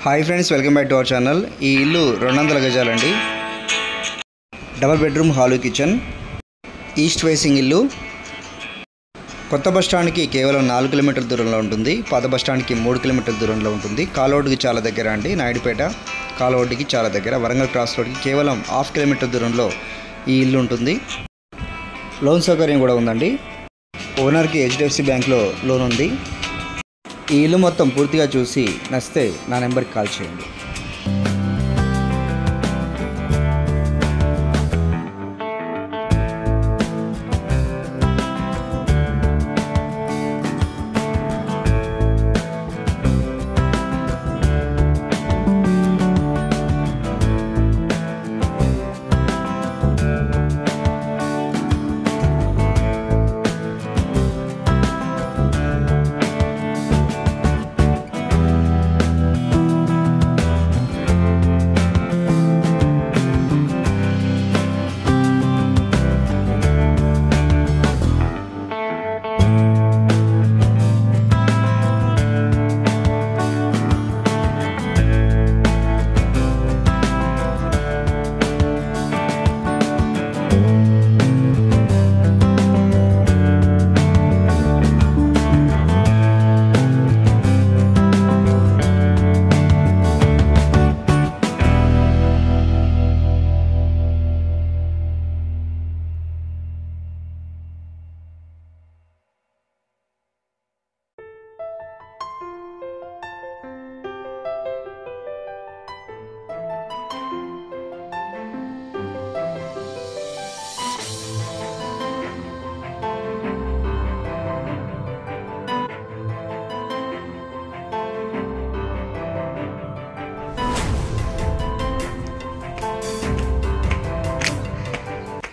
Hi friends, welcome back to our channel. ఈ ఇల్లు 200 గజాలండి. Double bedroom hall kitchen, east facing ఇల్లు. కొత్త బస్టాండ్కి కేవలం 4 కిలోమీటర్ల దూరంలో ఉంటుంది. పాత బస్టాండ్కి 3 కిలోమీటర్ల దూరంలో ఉంటుంది. కాలవడ్డుకి చాలా దగ్గర అండి. నాయుడుపేట కాలవడ్డుకి చాలా దగ్గర. వరంగల్ క్రాస్ రోడ్కి కేవలం 1/2 కిలోమీటర్ దూరంలో ఈ ఇల్లు ఉంటుంది. లోన్ సౌకర్యం కూడా ఉందండి. ఓనర్కి హెచ్డిఎఫ్సి బ్యాంక్లో లోన్ ఉంది. ఈ ఇల్లు మొత్తం పూర్తిగా చూసి నచ్చితే నా నెంబర్కి కాల్ చేయండి.